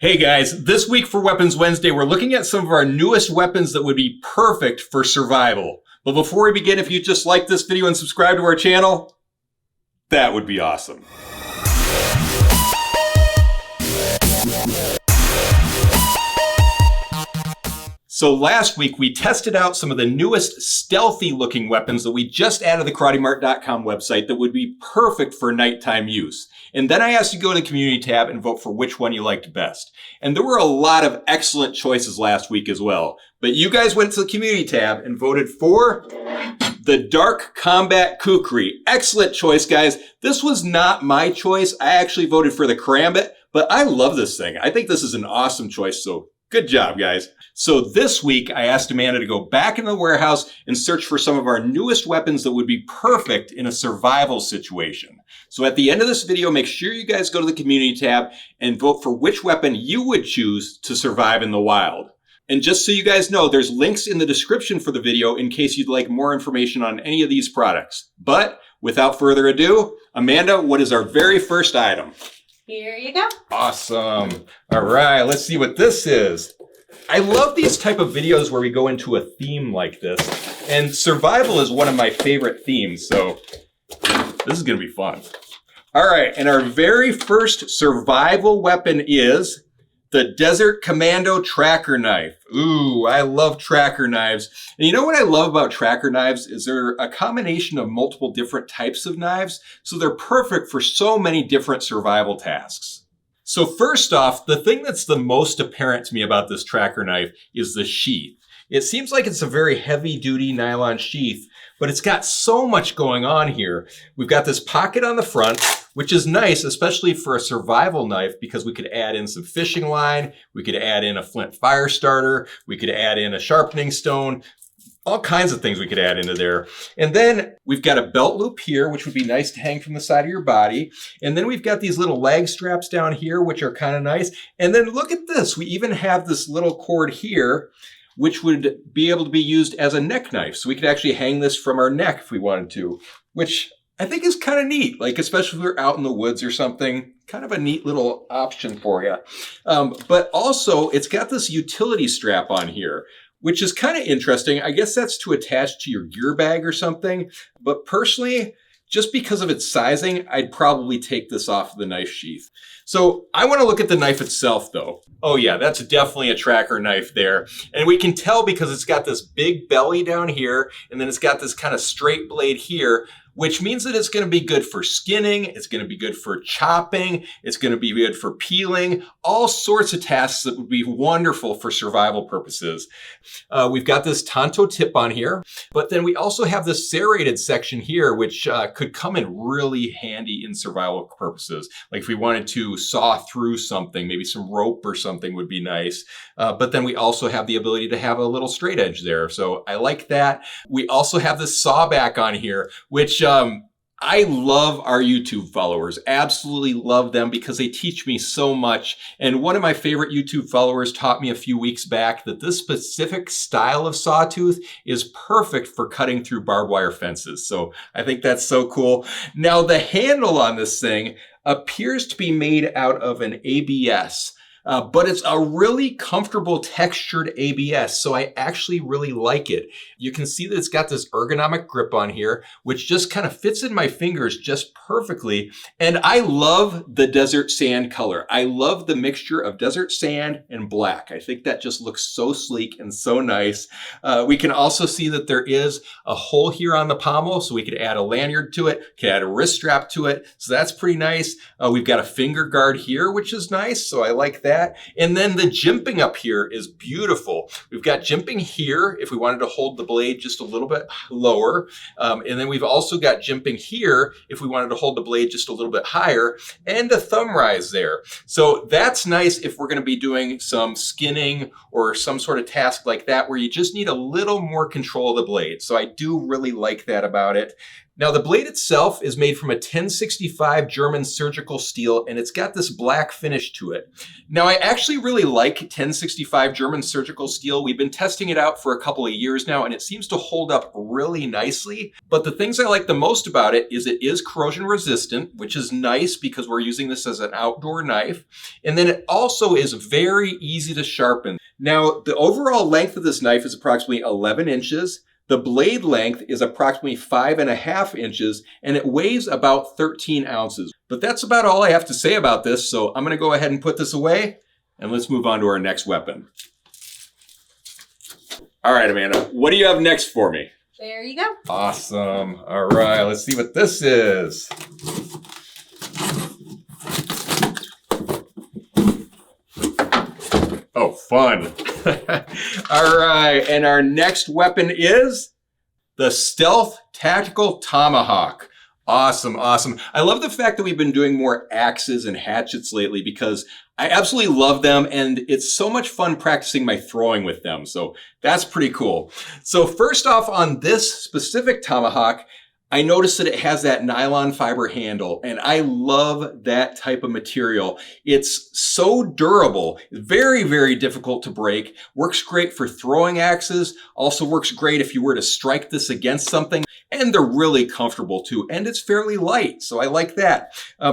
Hey guys, this week for Weapons Wednesday, we're looking at some of our newest weapons that would be perfect for survival. But before we begin, if you just like this video and subscribe to our channel, that would be awesome. So last week, we tested out some of the newest stealthy looking weapons that we just added to the KarateMart.com website that would be perfect for nighttime use. And then I asked you to go to the community tab and vote for which one you liked best. And there were a lot of excellent choices last week as well. But you guys went to the community tab and voted for the Dark Combat Kukri. Excellent choice, guys. This was not my choice. I actually voted for the Karambit, but I love this thing. I think this is an awesome choice, so good job, guys. So this week, I asked Amanda to go back into the warehouse and search for some of our newest weapons that would be perfect in a survival situation. So at the end of this video, make sure you guys go to the community tab and vote for which weapon you would choose to survive in the wild. And just so you guys know, there's links in the description for the video in case you'd like more information on any of these products. But without further ado, Amanda, what is our very first item? Here you go. Awesome. All right, let's see what this is. I love these type of videos where we go into a theme like this. And survival is one of my favorite themes, so this is going to be fun. All right, and our very first survival weapon is the Desert Commando Tracker Knife. Ooh, I love tracker knives. And you know what I love about tracker knives is they're a combination of multiple different types of knives, so they're perfect for so many different survival tasks. So first off, the thing that's the most apparent to me about this tracker knife is the sheath. It seems like it's a very heavy-duty nylon sheath, but it's got so much going on here. We've got this pocket on the front, which is nice, especially for a survival knife, because we could add in some fishing line, we could add in a flint fire starter, we could add in a sharpening stone, all kinds of things we could add into there. And then we've got a belt loop here, which would be nice to hang from the side of your body. And then we've got these little leg straps down here, which are kind of nice. And then look at this. We even have this little cord here, which would be able to be used as a neck knife. So we could actually hang this from our neck if we wanted to, which I think is kind of neat, like especially if we're out in the woods or something, kind of a neat little option for you. But also it's got this utility strap on here, which is kind of interesting. I guess that's to attach to your gear bag or something. But personally, just because of its sizing, I'd probably take this off of the knife sheath. So I want to look at the knife itself though. Oh yeah, that's definitely a tracker knife there. And we can tell because it's got this big belly down here, and then it's got this kind of straight blade here, which means that it's going to be good for skinning, it's going to be good for chopping, it's going to be good for peeling, all sorts of tasks that would be wonderful for survival purposes. We've got this Tonto tip on here, but then we also have this serrated section here, which could come in really handy in survival purposes. Like if we wanted to saw through something, maybe some rope or something would be nice. But then we also have the ability to have a little straight edge there. So I like that. We also have this Sawback on here, which I love our YouTube followers, absolutely love them because they teach me so much. And one of my favorite YouTube followers taught me a few weeks back that this specific style of sawtooth is perfect for cutting through barbed wire fences. So I think that's so cool. Now the handle on this thing appears to be made out of an ABS. But it's a really comfortable textured ABS, so I actually really like it. You can see that it's got this ergonomic grip on here, which just kind of fits in my fingers just perfectly. And I love the desert sand color. I love the mixture of desert sand and black. I think that just looks so sleek and so nice. We can also see that there is a hole here on the pommel, so we could add a lanyard to it, could add a wrist strap to it, so that's pretty nice. We've got a finger guard here, which is nice, so I like that. And then the jimping up here is beautiful. We've got jimping here if we wanted to hold the blade just a little bit lower. And then we've also got jimping here if we wanted to hold the blade just a little bit higher, and a thumb rise there. So that's nice if we're going to be doing some skinning or some sort of task like that where you just need a little more control of the blade. So I do really like that about it. Now the blade itself is made from a 1065 German surgical steel, and it's got this black finish to it. Now I actually really like 1065 German surgical steel. We've been testing it out for a couple of years now, and it seems to hold up really nicely. But the things I like the most about it is corrosion resistant, which is nice because we're using this as an outdoor knife. And then it also is very easy to sharpen. Now the overall length of this knife is approximately 11 inches. The blade length is approximately 5.5 inches, and it weighs about 13 ounces. But that's about all I have to say about this, so I'm gonna go ahead and put this away, and let's move on to our next weapon. All right, Amanda, what do you have next for me? There you go. Awesome. All right, let's see what this is. Oh, fun. All right, and our next weapon is the Stealth Tactical Tomahawk. Awesome, awesome. I love the fact that we've been doing more axes and hatchets lately because I absolutely love them, and it's so much fun practicing my throwing with them. So that's pretty cool. So first off, on this specific tomahawk, I noticed that it has that nylon fiber handle, and I love that type of material. It's so durable, very, very difficult to break, works great for throwing axes, also works great if you were to strike this against something, and they're really comfortable too, and it's fairly light, so I like that.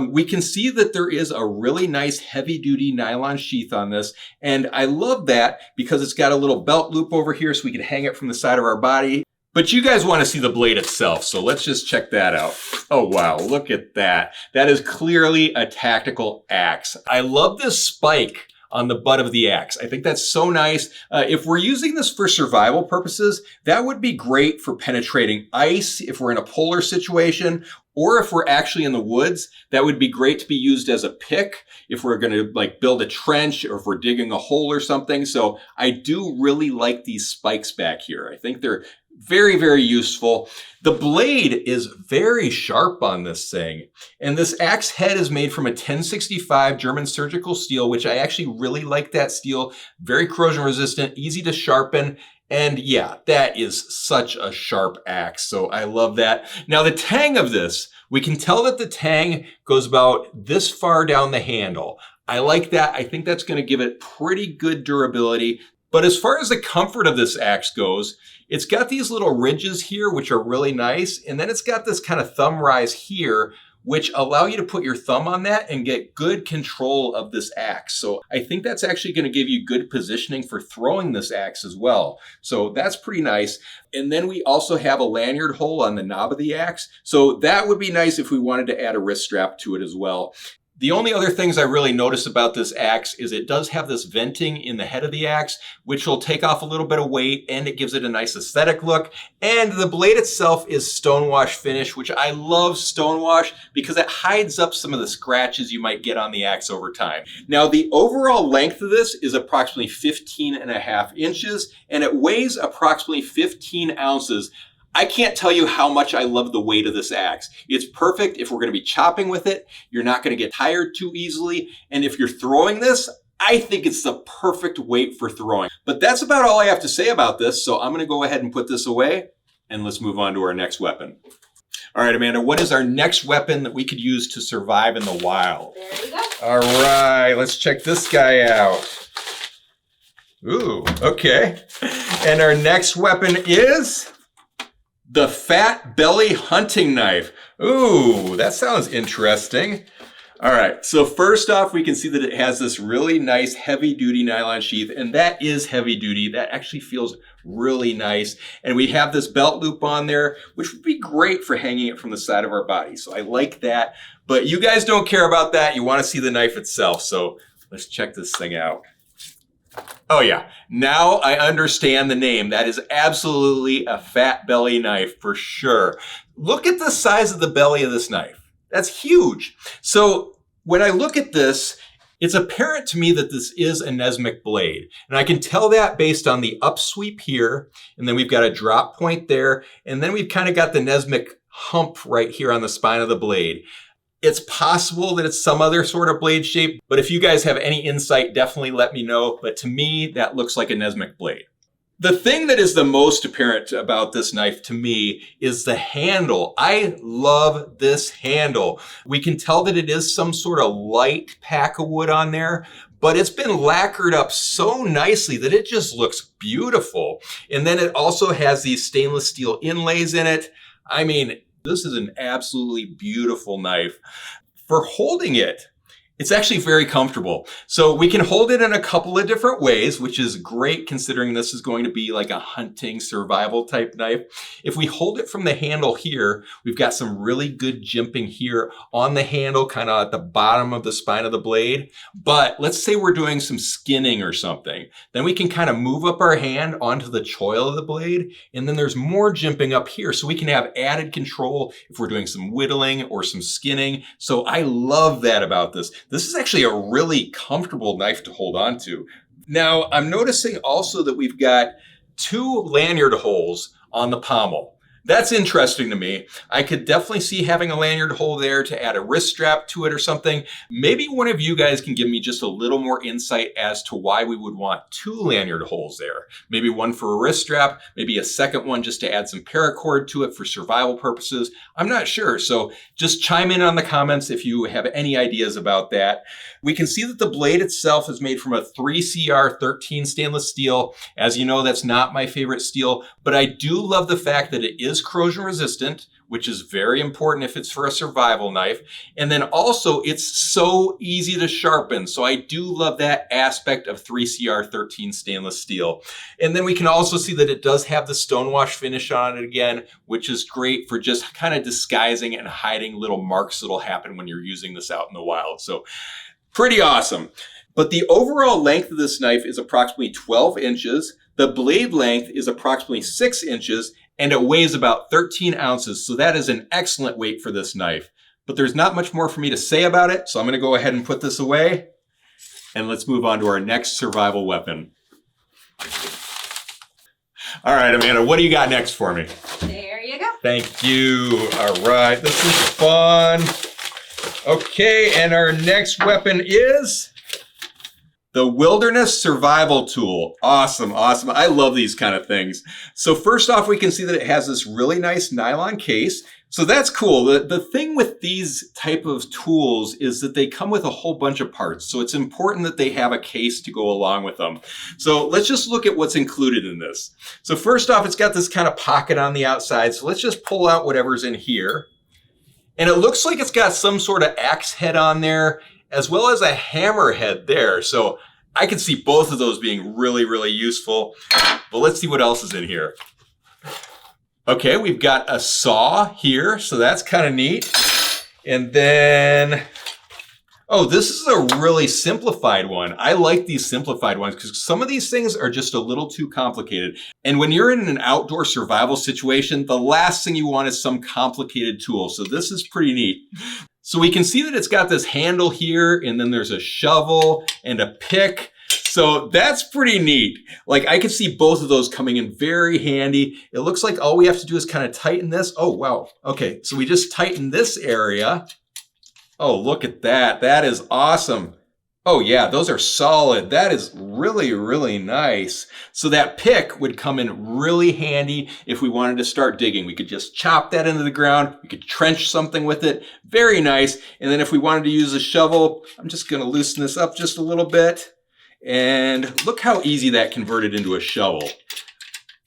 We can see that there is a really nice heavy-duty nylon sheath on this, and I love that because it's got a little belt loop over here so we can hang it from the side of our body. But you guys want to see the blade itself, so let's just check that out. Oh wow, look at that. That is clearly a tactical axe. I love this spike on the butt of the axe. I think that's so nice. If we're using this for survival purposes, that would be great for penetrating ice if we're in a polar situation, or if we're actually in the woods, that would be great to be used as a pick if we're gonna like build a trench or if we're digging a hole or something. So I do really like these spikes back here. I think they're very, very useful. The blade is very sharp on this thing. And this axe head is made from a 1065 German surgical steel, which I actually really like that steel. Very corrosion resistant, easy to sharpen. And yeah, that is such a sharp axe. So I love that. Now the tang of this, we can tell that the tang goes about this far down the handle. I like that. I think that's going to give it pretty good durability. But as far as the comfort of this axe goes, it's got these little ridges here, which are really nice. And then it's got this kind of thumb rise here, which allow you to put your thumb on that and get good control of this axe. So I think that's actually going to give you good positioning for throwing this axe as well. So that's pretty nice. And then we also have a lanyard hole on the knob of the axe. So that would be nice if we wanted to add a wrist strap to it as well. The only other things I really notice about this axe is it does have this venting in the head of the axe, which will take off a little bit of weight and it gives it a nice aesthetic look. And the blade itself is stonewash finish, which I love stonewash because it hides up some of the scratches you might get on the axe over time. Now the overall length of this is approximately 15.5 inches and it weighs approximately 15 ounces. I can't tell you how much I love the weight of this axe. It's perfect if we're going to be chopping with it. You're not going to get tired too easily. And if you're throwing this, I think it's the perfect weight for throwing. But that's about all I have to say about this. So I'm going to go ahead and put this away and let's move on to our next weapon. All right, Amanda, what is our next weapon that we could use to survive in the wild? There you go. All right, let's check this guy out. Ooh, okay. And our next weapon is the Fat Belly Hunting Knife. Ooh, that sounds interesting. All right, so first off, we can see that it has this really nice heavy-duty nylon sheath, and that is heavy-duty. That actually feels really nice. And we have this belt loop on there, which would be great for hanging it from the side of our body. So I like that, but you guys don't care about that. You want to see the knife itself, so let's check this thing out. Oh yeah, now I understand the name. That is absolutely a fat belly knife for sure. Look at the size of the belly of this knife. That's huge. So when I look at this, it's apparent to me that this is a Nesmik blade. And I can tell that based on the upsweep here, and then we've got a drop point there, and then we've kind of got the Nesmik hump right here on the spine of the blade. It's possible that it's some other sort of blade shape, but if you guys have any insight, definitely let me know. But to me, that looks like a Nesmik blade. The thing that is the most apparent about this knife to me is the handle. I love this handle. We can tell that it is some sort of light pack of wood on there, but it's been lacquered up so nicely that it just looks beautiful. And then it also has these stainless steel inlays in it. I mean, this is an absolutely beautiful knife. For holding it, it's actually very comfortable. So we can hold it in a couple of different ways, which is great considering this is going to be like a hunting survival type knife. If we hold it from the handle here, we've got some really good jimping here on the handle, kind of at the bottom of the spine of the blade. But let's say we're doing some skinning or something. Then we can kind of move up our hand onto the choil of the blade. And then there's more jimping up here. So we can have added control if we're doing some whittling or some skinning. So I love that about this. This is actually a really comfortable knife to hold on to. Now, I'm noticing also that we've got 2 lanyard holes on the pommel. That's interesting to me. I could definitely see having a lanyard hole there to add a wrist strap to it or something. Maybe one of you guys can give me just a little more insight as to why we would want 2 lanyard holes there. Maybe one for a wrist strap, maybe a second one just to add some paracord to it for survival purposes. I'm not sure. So just chime in on the comments if you have any ideas about that. We can see that the blade itself is made from a 3CR13 stainless steel. As you know, that's not my favorite steel, but I do love the fact that it is corrosion resistant, which is very important if it's for a survival knife. And then also it's so easy to sharpen. So I do love that aspect of 3CR13 stainless steel. And then we can also see that it does have the stonewash finish on it again, which is great for just kind of disguising and hiding little marks that'll happen when you're using this out in the wild. So pretty awesome. But the overall length of this knife is approximately 12 inches. The blade length is approximately 6 inches, and it weighs about 13 ounces. So that is an excellent weight for this knife. But there's not much more for me to say about it. So I'm going to go ahead and put this away. And let's move on to our next survival weapon. All right, Amanda, what do you got next for me? There you go. Thank you. All right, this is fun. Okay, and our next weapon is the Wilderness Survival Tool. Awesome, awesome. I love these kind of things. So first off, we can see that it has this really nice nylon case. So that's cool. The thing with these type of tools is that they come with a whole bunch of parts. So it's important that they have a case to go along with them. So let's just look at what's included in this. So first off, it's got this kind of pocket on the outside. So let's just pull out whatever's in here. And it looks like it's got some sort of axe head on there, as well as a hammer head there. So I can see both of those being really, really useful. But let's see what else is in here. Okay, we've got a saw here, so that's kind of neat. And then, oh, this is a really simplified one. I like these simplified ones because some of these things are just a little too complicated. And when you're in an outdoor survival situation, the last thing you want is some complicated tool. So this is pretty neat. So we can see that it's got this handle here, and then there's a shovel and a pick. So that's pretty neat. Like I could see both of those coming in very handy. It looks like all we have to do is kind of tighten this. Oh, wow. Okay, so we just tighten this area. Oh, look at that. That is awesome. Oh yeah, those are solid. That is really, really nice. So that pick would come in really handy if we wanted to start digging. We could just chop that into the ground. We could trench something with it. Very nice. And then if we wanted to use a shovel, I'm just going to loosen this up just a little bit. And look how easy that converted into a shovel.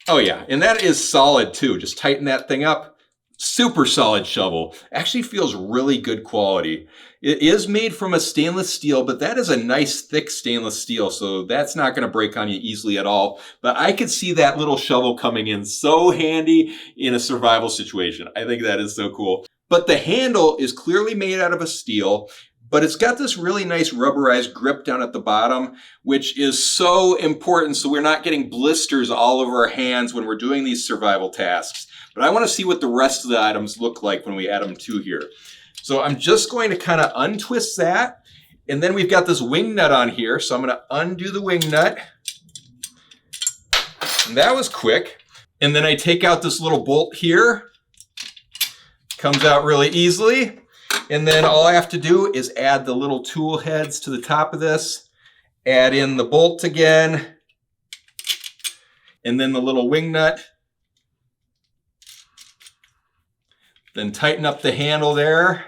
Oh yeah, and that is solid too. Just tighten that thing up. Super solid shovel. Actually feels really good quality. It is made from a stainless steel, but that is a nice thick stainless steel, so that's not going to break on you easily at all. But I could see that little shovel coming in so handy in a survival situation. I think that is so cool. But the handle is clearly made out of a steel, but it's got this really nice rubberized grip down at the bottom, which is so important so we're not getting blisters all over our hands when we're doing these survival tasks. But I want to see what the rest of the items look like when we add them to here. So I'm just going to kind of untwist that. And then we've got this wing nut on here. So I'm going to undo the wing nut. And that was quick. And then I take out this little bolt here. Comes out really easily. And then all I have to do is add the little tool heads to the top of this. Add in the bolt again. and then the little wing nut. Then tighten up the handle there.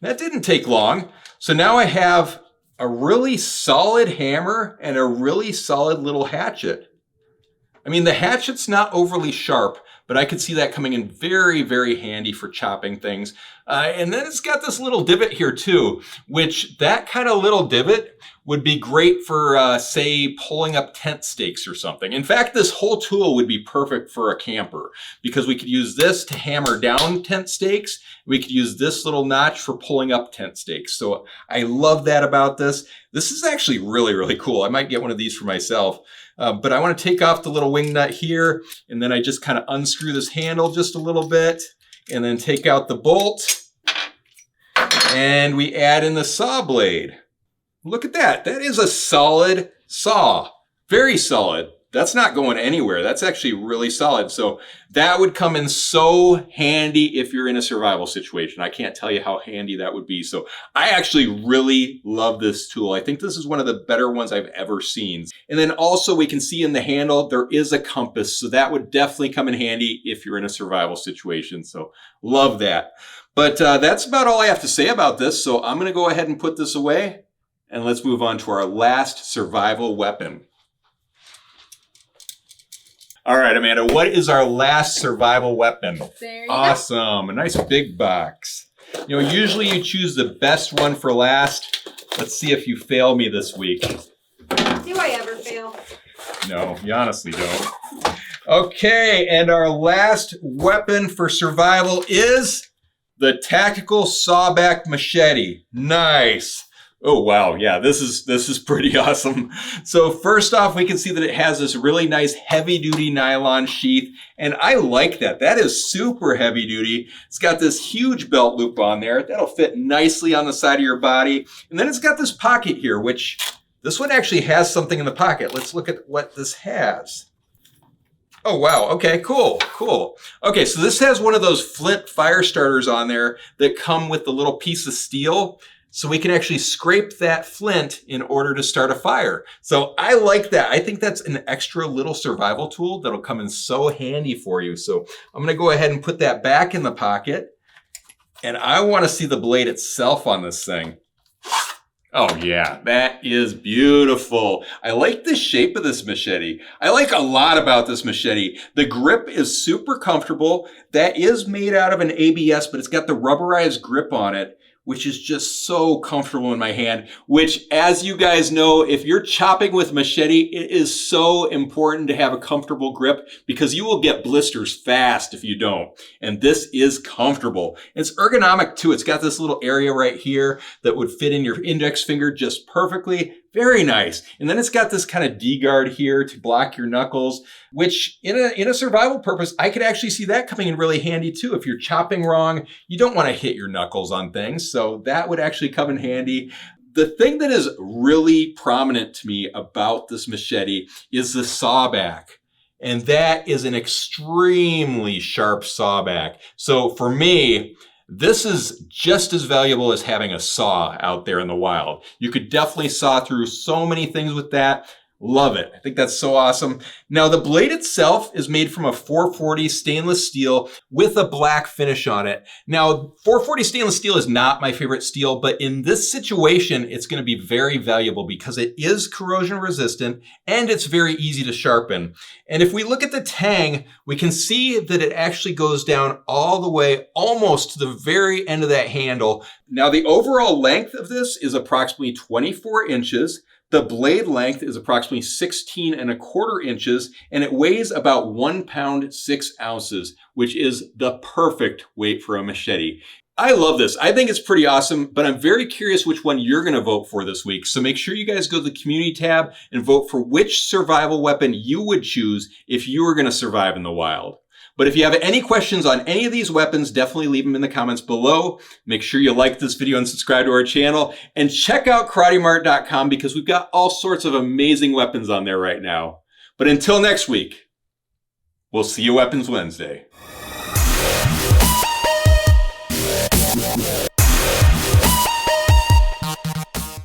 That didn't take long. So now I have a really solid hammer and a really solid little hatchet. I mean, the hatchet's not overly sharp, but I could see that coming in very, very handy for chopping things. And then it's got this little divot here too, which that kind of little divot would be great for, say, pulling up tent stakes or something. In fact, this whole tool would be perfect for a camper because we could use this to hammer down tent stakes. We could use this little notch for pulling up tent stakes. So I love that about this. This is actually really, really cool. I might get one of these for myself. But I want to take off the little wing nut here, and then I just kind of unscrew this handle just a little bit, and then take out the bolt, and we add in the saw blade. Look at that. That is a solid saw. Very solid. That's not going anywhere. That's actually really solid. So that would come in so handy if you're in a survival situation. I can't tell you how handy that would be. So I actually really love this tool. I think this is one of the better ones I've ever seen. And then also we can see in the handle, there is a compass. So that would definitely come in handy if you're in a survival situation. So love that. But that's about all I have to say about this. So I'm going to go ahead and put this away. And let's move on to our last survival weapon. All right, Amanda, what is our last survival weapon? There you Awesome, a nice big box. You know, usually you choose the best one for last. Let's see if you fail me this week. go. Do I ever fail? No, you honestly don't. Okay, and our last weapon for survival is the tactical Sawback machete. Nice. Oh, wow. Yeah, this is pretty awesome. So first off, we can see that it has this really nice heavy duty nylon sheath. And I like that. That is super heavy duty. It's got this huge belt loop on there. That'll fit nicely on the side of your body. And then it's got this pocket here, which this one actually has something in the pocket. Let's look at what this has. Oh, wow. Okay, cool. Okay, so this has one of those flint fire starters on there that come with the little piece of steel. So we can actually scrape that flint in order to start a fire. So I like that. I think that's an extra little survival tool that'll come in so handy for you. So I'm going to go ahead and put that back in the pocket. And I want to see the blade itself on this thing. Oh yeah, that is beautiful. I like the shape of this machete. I like a lot about this machete. The grip is super comfortable. That is made out of an ABS, but it's got the rubberized grip on it, which is just so comfortable in my hand, which, as you guys know, if you're chopping with machete, it is so important to have a comfortable grip because you will get blisters fast if you don't. And this is comfortable. It's ergonomic too. It's got this little area right here that would fit in your index finger just perfectly. Very nice. And then it's got this kind of D-guard here to block your knuckles, which in a survival purpose, I could actually see that coming in really handy too. If you're chopping wrong, you don't want to hit your knuckles on things. So that would actually come in handy. The thing that is really prominent to me about this machete is the sawback. And that is an extremely sharp sawback. So for me, this is just as valuable as having a saw out there in the wild. You could definitely saw through so many things with that. Love it. I think that's so awesome. Now, the blade itself is made from a 440 stainless steel with a black finish on it. Now, 440 stainless steel is not my favorite steel, but in this situation, it's going to be very valuable because it is corrosion resistant and it's very easy to sharpen. And if we look at the tang, we can see that it actually goes down all the way almost to the very end of that handle. Now, the overall length of this is approximately 24 inches. The blade length is approximately 16¼ inches, and it weighs about 1 pound, 6 ounces, which is the perfect weight for a machete. I love this. I think it's pretty awesome, but I'm very curious which one you're going to vote for this week. So make sure you guys go to the community tab and vote for which survival weapon you would choose if you were going to survive in the wild. But if you have any questions on any of these weapons, definitely leave them in the comments below. Make sure you like this video and subscribe to our channel. And check out KarateMart.com because we've got all sorts of amazing weapons on there right now. But until next week, we'll see you Weapons Wednesday.